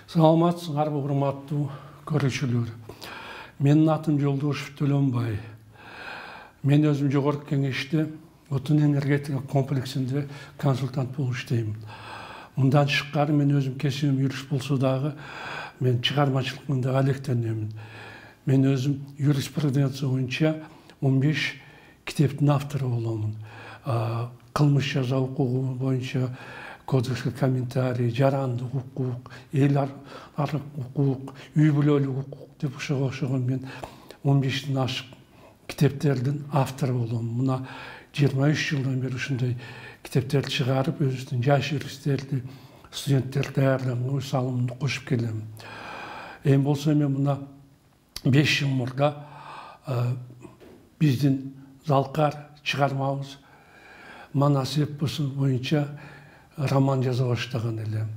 Саламатсыңарбы, урматтуу көрүүчүлөр. Менин атым Жолдошев Төлөнбай. Мен өзүм жогорку кеңеште отун энергетика комплексинде консультант болуп иштейм. Мындан тышкары мен өзүм кесибим юрист болсо дагы мен чыгармачылыгында алектенемин. Мен өзүм юриспруденция боюнча 15 китептин автору боломун. Кылмыш жаза укугу боюнча кодекске комментарий, жарандык укук, эл аралык укук, үй бүлөлүк укук деп ошого мен 15ден ашык китептердин автору болом. Мына 23 жылдан бери ушундай китептерди чыгарып, өзүбүздүн жаш юристтерди, студенттерди даярдаганга салымымды кошуп келем. Эми болсо мен мына 5 жыл мурда биздин Залкар чыгармабыз Манас эпосу боюнча роман жаза баштаган элем.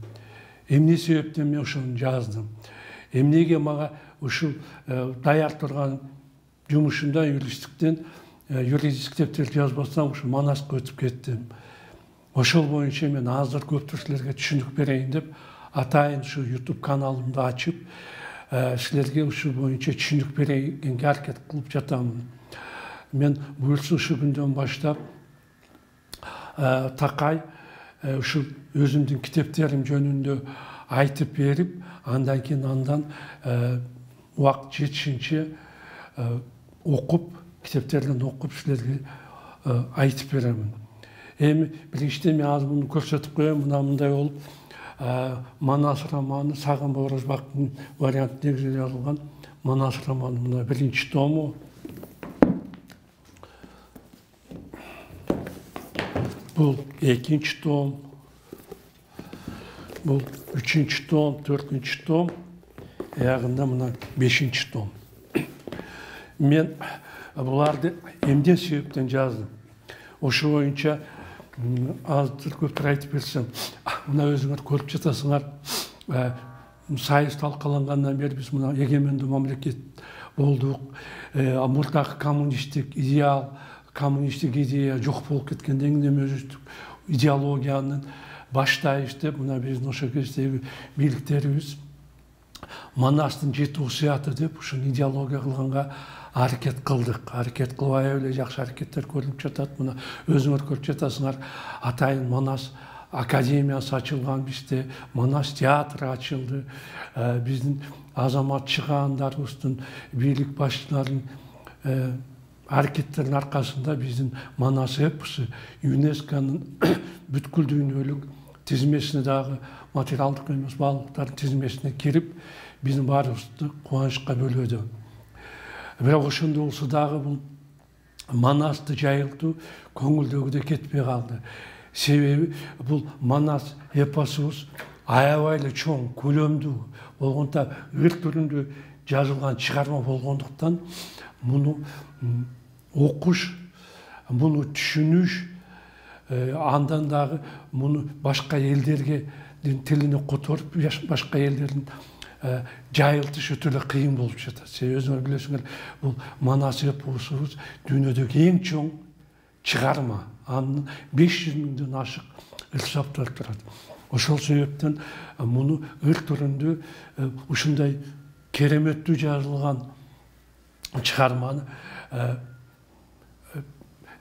Эмне себептен мен ошону жаздым? Эмнеге мага ушул даяр турган жумушумда юристтиктен юридический китептерди жазбасам, ушу Манаска өтүп кеттим. Ошол боюнча мен азыр көптөр силерге түшүндүк берейин деп атайын ушу YouTube каналымды ачып, силерге ушул боюнча түшүндүк берейинге аракет кылып жатамын. Мен буюрса ушу күндөн баштап такай ушул өзүмдүн китептерим жөнүндө айтып берип, андан кийин андан убакыт жетишинче окуп, китептерден окуп силерге айтып беремин. Эми биринчиден мен азыр муну көрсөтүп коеюн. Мына мындай болуп, Манас романы Сагын Оразбактын варианты негизинде жазылган Манас романы. Мына биринчи тому. Бул экинчи том. Бул үчүнчү том, төртүнчү том. Аягында мына бешинчи том. Мен буларды эмне себептен жаздым? Ошо боюнча азыр көптөр айтып берсем, мына өзүңөр көрүп жатасыңар. Сайыс талкалангандан бери биз мына эгемендүү мамлекет болдук. Мурдагы коммунисттик идеал, коммунисттик идея жок болуп кеткенден кийин эми өзүбүздүк идеологиянын баштайбыз деп, мына биздин ошо кездеги бийликтерибиз Манастын 7 усуяты деп ушуну идеология кылганга аракет кылдык. Аракет кылбай эле жакшы аракеттер көрүнүп жатат. Мына өзүңөр көрүп жатасыңар. Атайын Манас академиясы ачылган бизде, Манас театры ачылды. Биздин азамат чыгаандарыбыздын, бийлик башчыларынын аракеттеринин аркасында биздин Манас эпосу ЮНЕСКОнун бүткүл дүйнөлүк тизмесине дагы материалдык эмес баалыктардын тизмесине кирип, биздин баарыбызды кубанычка бөлөдү. Бирок ошондой болсо дагы бул Манасты жайылтуу көңүлдөгүдөй кетпей калды. Себеби бул Манас эпосубуз аябай эле чоң, көлөмдүү болгондо ыр түрүндө жазылган чыгарма болгондуктан муну окуш, муну түшүнүш, андан дагы муну башка элдерге тилине которуп, башка элдердин жайылтыш өтө эле кыйын болуп жатат. Себеби өзүңөр билесиңер, бул Манас эпосубуз дүйнөдөгү эң чоң чыгарма. Анын 500 миңден ашык ырсаптар турат. Ошол себептен муну ыр түрүндө ушундай кереметтүү жазылган чыгарманы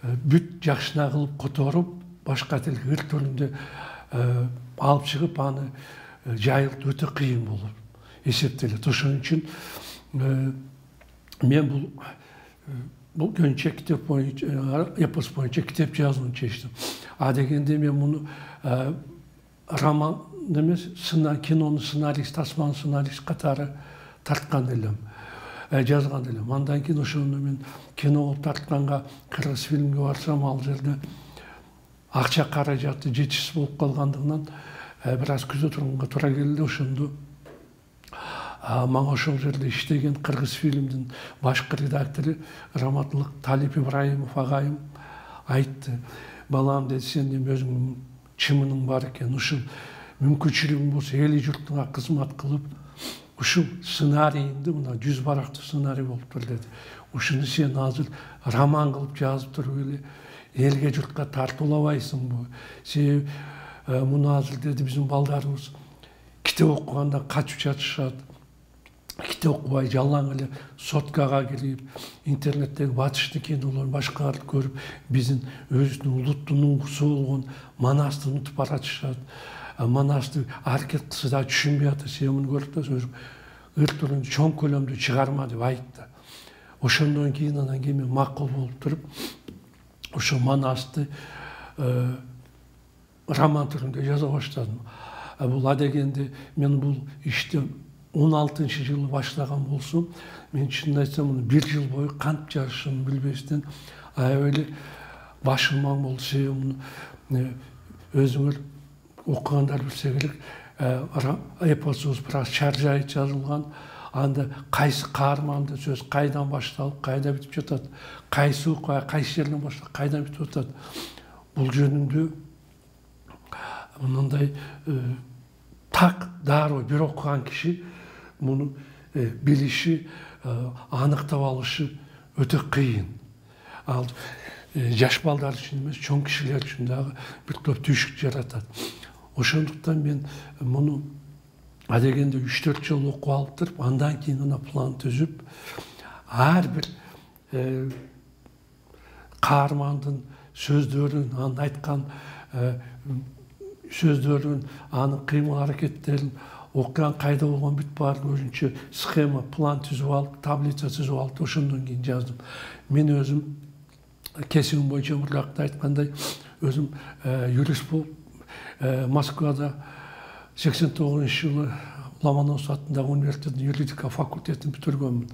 бүт жакшына кылып которуп, башка тилге ыр түрүндө алып чыгып, аны жайылтуу өтө кыйын болуп эсептелет. Ошон үчүн мен бул көбүнчө китеп боюнча, эпос боюнча китеп жазууну чечтим. Дегенде мен муну роман эмес, кинонун сценарист, тасманын сценарист катары тарткан элем, жазган элем. Андан кийин ошону мен кино болуп тартканга, кыргыз фильмге барсам, ал жерде акча каражаты жетишсиз болуп калгандыгынан бир аз күзө турганга туура келди. Ошондо мага ошол жерде иштеген кыргыз фильмдин башкы редактору Раматылык Талип Ибраимов агайым айтты: балам, деди, сен эми өзүңдүн чымының бар экен, ушул мүмкүнчүлүгүң болсо эли журтуңа кызмат кылып, ушул сценарийиңди, мына 100 барактуу сценарий болуптур деди. Ушуну сен азыр роман кылып жазып туруп эле элге журтка тартуулабайсыңбы? Себеби муну азыр, деди, биздин балдарыбыз китеп окуганда качып жатышат. Китеп окубай жалаң эле соткага кирип, интернеттеги батышты кинолорду башкаларды көрүп, биздин өзүнүн улуттун уңгусу болгон Манасты унутуп баратышат. Манасты аракет кылса да түшүнбөй атат. Сен муну көрүп атасың, ыртырын чоң көлөмдүү чыгарма деп айтты. Ошондон кийин анан мен макул болуп туруп, ошо Манасты роман түрүндө жаза баштадым. Бул адегенде мен бул ишти 16-жылы баштаган болсом, мен чынын айтсам, муну 1 жыл бою кантип жазышымды билбестен аябай башым болду. Себеби муну өзүңөр окугандар билсе керек, эпосубуз бир аз чаржайып жазылган. Анда кайсы каарманды сөз кайдан башталып, кайда бүтүп жатат, кайсы окуя кайсы жерден башталып, кайдан бүтүп атат. Бул жөнүндө мындай так дароо бир окуган киши муну билиши, аныктап алышы өтө кыйын. Ал жаш балдар үчүн эмес, чоң кишилер үчүн дагы бир топ түйшүк жаратат. Ошондуктан мен муну адегенде 3-4 жыл окуп алып туруп, андан кийин гана план түзүп, ар бир каармандын сөздөрүн, анын айткан сөздөрүн, анын кыймыл аракеттерин, окуян кайда болгон бүт баарын өзүнчө схема, план түзүп алып, таблица түзүп алып, ошондон кийин жаздым. Мен өзүм кесибим боюнча мурдакта айткандай, өзүм юрист болуп, Москвада 89-жылы Ломоносов атындагы университеттин юридика факультетин бүтүргөнмүн.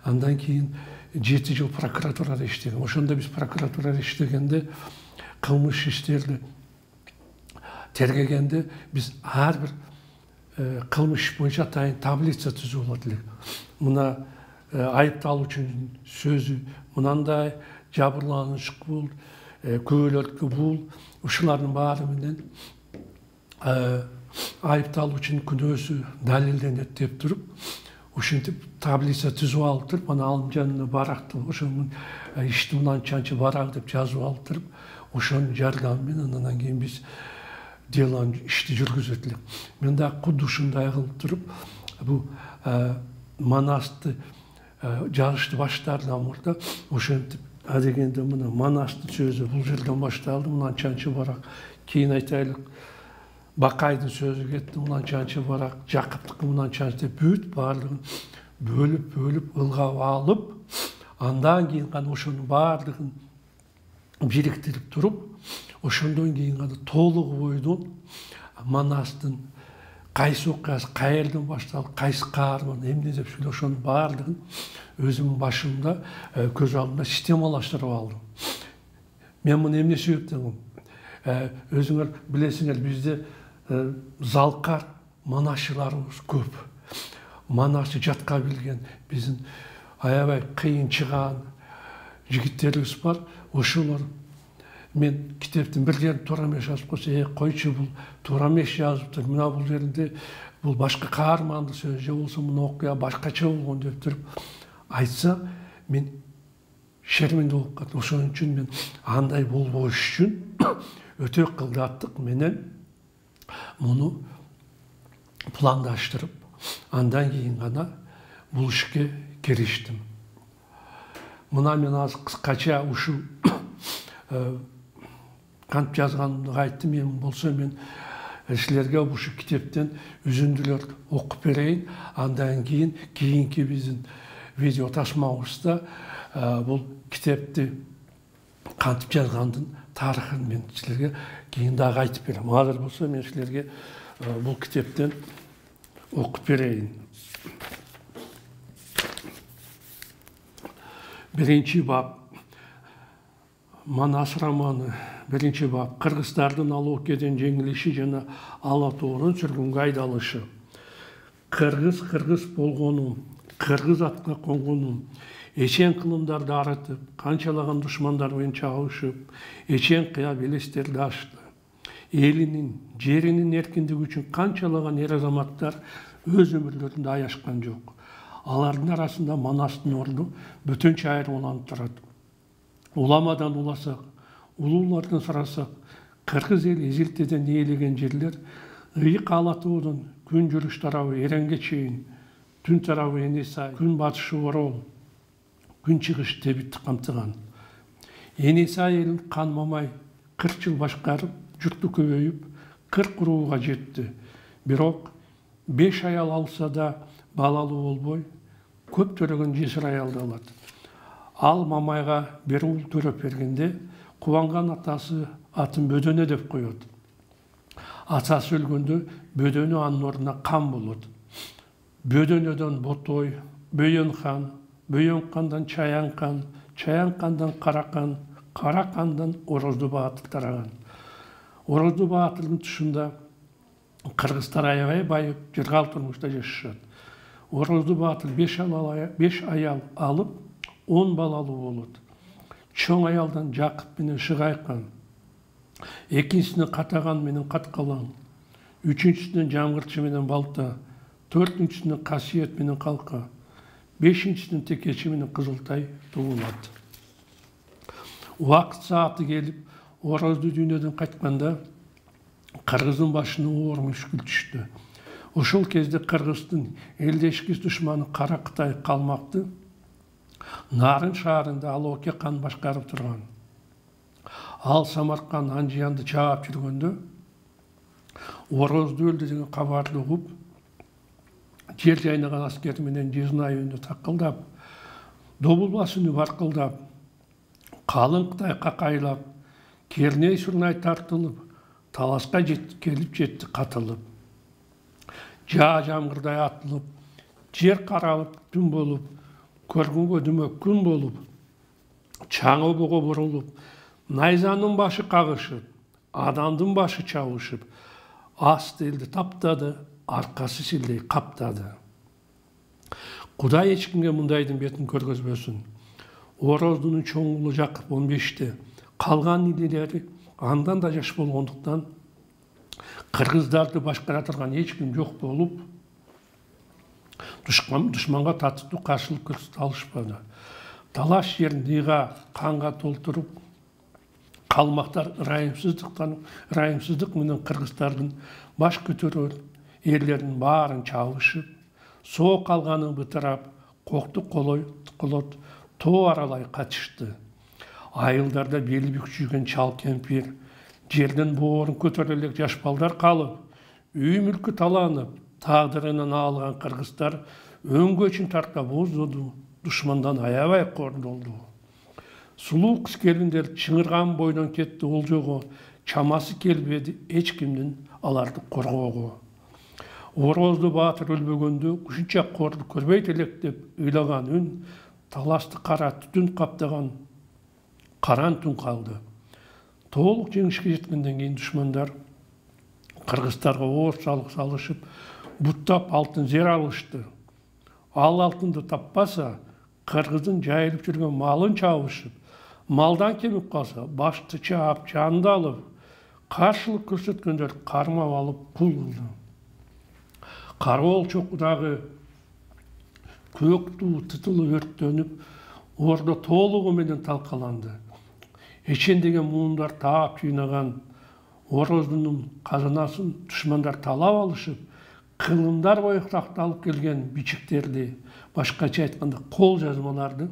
Андан кийин 7 жыл прокуратурада иштегем. Ошондо биз прокуратурада иштегенде, кылмыш иштерди тергегенде, биз ар бир кылмыш боюнча атайын таблица түзүп алат элек. Мына айыпталуучунун сөзү мынандай, жабырлануучу бул, күбөлөрдүкү бул, ушулардын баары менен айыпталуучунун күнөөсү далилденет деп туруп, ушинтип таблица түзүп алып туруп, анан анын жанына баракты, ошонун ишти мынанчанчы барак деп жазып алып туруп, ошонун жардамы менен анан кийин биз делону ишти жүргүзөт элек. Мен дагы кудду ушундай кылып туруп, бул Манасты жазышты баштаардан мурда ошентип адегенде мына Манастын сөзү бул жерден башталды, мынанчанчы барак. Кийин айтайлык, Бакайдын сөзү кетти, мынанчанчы барак, Жакыптыкы мынанчанчы деп бүт баардыгын бөлүп ылгап алып, андан кийин гана ошонун баардыгын бириктирип туруп, ошондон кийин гана толугу бойдон Манастын кайсы окуясы каерден башталып, кайсы каарман эмне деп сүйлөп, ошонун баардыгын өзүмдүн башымда, көз алдымда системалаштырып алдым. Мен муну эмне себептен өзүңөр билесиңер, бизде залкар манашчыларыбыз көп. Манашчы жатка билген, биздин аябай кыйын чыган жигиттерибиз бар. Ошолор мен китептин бир жерин туура эмес жазып койсо, койчу бул туура эмес жазыптыр, мына бул жеринде бул башка каармандын сөзү, же болбосо муну окуя башкача болгон деп туруп айтса, мен шерменде болуп калдым. Ошон үчүн мен андай болбош үчүн өтө кылдаттык менен муну пландаштырып, андан кийин гана бул ишке кириштим. Мына мен азыр кыскача ушул кантип жазганымды айттым. Мен болсо мен силерге ушу китептен үзүндүлөр окуп берейин. Андан кийин кийинки биздин видео тасмабызда бул китепти кантип жазгандын тарыхын мен силерге кийин дагы айтып берем. Азыр болсо мен силерге бул китептен окуп берейин. Биринчи бап, Манас романы. Биринчи бап, кыргыздардын Алоокеден жеңилиши жана Ала тоонун сүргүнгө айдалышы. Кыргыз болгонум, кыргыз атка конгонум, эчен кылымдарды арытып, канчалаган душмандар менен чабышып, эчен кыя белестерди ачты. Элинин, жеринин эркиндиги үчүн канчалаган эр азаматтар өз өмүрлөрүндө аяшкан жок. Алардын арасында Манастын орду бөтөнчө айырмаланып турат. Уламадан уласак, улуулардан сурасак, кыргыз эли эзилтеден ээлеген жерлер Ыйык Алатуудун күн жүрүш тарабы Эренге чейин, түн тарабы Енисай, күн батышы Орол, күн чыгыш Тебитти камтыган. Енисай элин Қан Мамай 40 жыл башкарып, журту көбөйүп, 40 урууга жетти. Бирок 5 аял алса да балалуу болбой, көп төрөгөн жесир аялды алат. Ал Мамайга бир уул төрөп бергенде, кубанган атасы атын Бөдөнө деп коет. Атасы өлгөндө Бөдөнө анын ордуна Кан болот. Бөдөнөдөн Ботой, Бөйөн хан, Бөйөн хандан Чаян хан, Чаян хандан Каракан, Каракандан Орозду Баатыр тараган. Орозду Баатырдын тушунда кыргыздар аябай байып, жыргал турмушта жашашат. Орозду Баатыр 5 аял алып, 10 балалуу болот. Чоң аялдан Жакып менен Шыгайкан, экинчисине Катаган менен Каткалаң, үчүнчүсүнөн Жамгырчы менен Балта, төртүнчүсүнөн Касиет менен Калка, бешинчисинен Текечи менен Кызылтай туулат. Убакыт сааты келип, Орозду дүйнөдөн кайтканда кыргыздын башына оор мүшкүл түштү. Ошол кезде кыргыздын элдешкис душманы Кара Кытай калмакты Нарын шаарында Алооке хан башкарып турган. Ал Самаркан Анжиянды чаап жүргөндө Орозду өлдү деген кабарды угуп, жер жайнаган аскер менен Жизнай үйүндө такылдап, Добулбасыны баркылдап, калың Кытай какайлап, Керней Сурнай тартылып, таласка келип жетти катылып. Жамгырдай атылып, жер каралып түн болуп, көргөнгө дүмөк күн болуп, чаң обого бурулуп, найзанын башы кагышып, адамдын башы чабышып, асты элди таптады, аркасы силдей каптады. Кудай эч кимге мындайдын бетин көргөзбөсүн. Ороздунун чоң уулу Жакып 15-те, калган инелери андан да жаш болгондуктан кыргыздарды башкара турган эч ким жок болуп, душманга татыктуу каршылык көрсөтө алышпады. Талаш жерин дыйга, канга толтуруп, калмактар ырайымсыздык менен кыргыздардын баш көтөрөр эрлеринин баарын чабышып, соо калганын бытырап, кокту колот, тоо аралай качышты. Айылдарда бели бүкчүйгөн чал кемпир, жерден боорун көтөрө элек жаш балдар калып, үй мүлкү таланып, тагдырынан алган кыргыздар өңгөчүн тарта боздоду, душмандан аябай кордолду. Сулуу кыз келиндер чыңырган бойдон кетти олжого, чамасы келбеди эч кимдин аларды коргоого. Орозду Баатыр өлбөгөндө ушунча корду көрбөйт элек деп ыйлаган үн талашты кара түтүн каптаган каран түн калды. Толук жеңишке жеткенден кийин душмандар кыргыздарга оор салышып, буттап алтын зер алышты. Ал алтынды таппаса, кыргыздын жайылып жүргөн малын чабышып, малдан кемип калса, башты чаап, жанды алып, каршылык көрсөткөндөр кармап алып кул кылды. Кароол чокудагы көк туу тытылып өрттөнүп, ордо толугу менен талкаланды. Эчен деген муундар таап жыйнаган Ороздунун казынасын душмандар талап алышып, кылымдар бою сакталып келген бичиктерди, башкача айтканда кол жазмаларды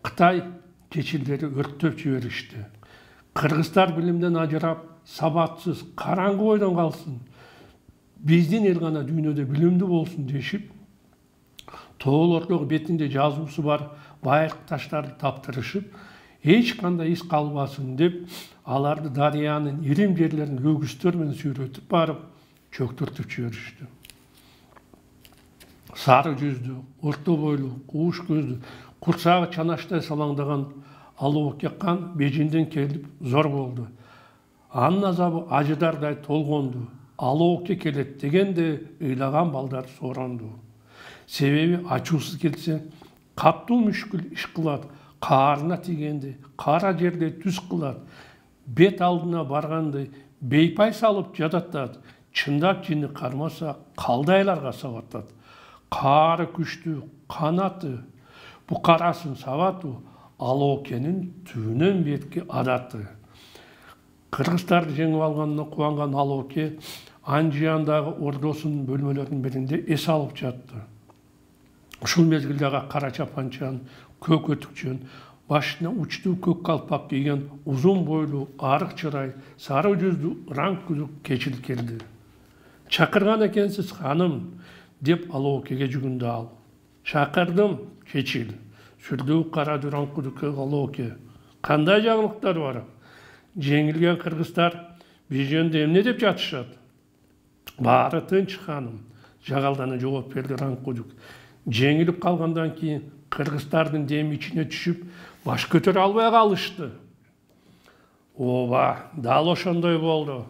Кытай чечилдери өрттөп жиберишти. Кыргыздар билимден ажырап, сабатсыз, караңгы бойдон калсын, биздин эл гана дүйнөдө билимдүү болсун дешип, тоолордогу бетинде жазуусу бар байыркы таштарды таптырышып, эч кандай из калбасын деп, аларды дарыянын ирим жерлерин өгүздөр менен сүйрөтүп барып, чөктүртүп жиберишти. Сары жүздүү, орто бойлуу, кууш көздүү, курсагы чанаштай салаңдаган Алооке хан Бежинден келип зор болду. Анын азабы ажыдардай толгонду. Алооке келет дегенде ыйлаган балдар соронду. Себеби ачуусuz келсе, каптуу мүшкүл иш кылат, каарына тигенди кара жерде түз кылат, бет алдына барганды бейпай салып жататат, чындап жини кармаса калдайларга сабатат. Каары күчтүү, канаты, букарасын сабатуу Алоокенин түбүнөн бетки адаты. Кыргыздарды жеңип алганына кубанган Алооке Анжияндағы ордосунун бөлмөлөрүнүн биринде эс алып жатты. Ушул мезгилдеги кара чапанчан, көк өтүкчөн, башына учтуу көк калпак кийген узун бойлуу, арык чырай, сары жүздүү раңкүлүк кечил келди. Чакырган экенсиз, ханым, деп Алоокеге жүгүндү ал. Чакырдым, кечил. Сүрдүү кара раңкүлүккө Алооке. Кандай жаңылыктар бар? Жеңилген кыргыздар биз жөнүндө эмне деп жатышат? Баары тынч, ханым, жагалдана жооп берди раңкүлүк. Жеңилип калгандан кийин кыргыздардын деми ичине түшүп, баш көтөрө албай калышты. Ооба, дал ошондой болду.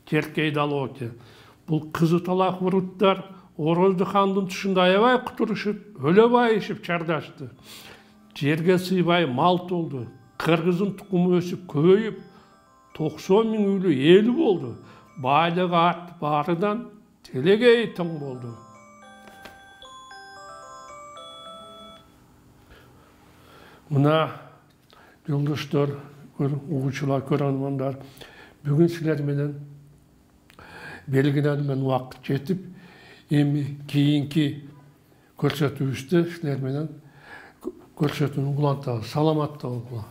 Керкей Алооке. Бул кызы талак буруттар Орозду хандын тушунда аябай кутурушуп, өлө байышып чардашты. Жерге сыйбай мал толду. Кыргыздын тукуму өсүп көбөйүп, 90 000 үйлүү эли болду. Байлыгы артып баарыдан телегей тың болду. Мына жолдоштор, угуучулар, көрөрмандар, бүгүн силер менен белгиленген убакыт жетип, эми кийинки көрсөтүүбүздө силер менен көрсөтүүнү улантабыз. Саламатта болгула.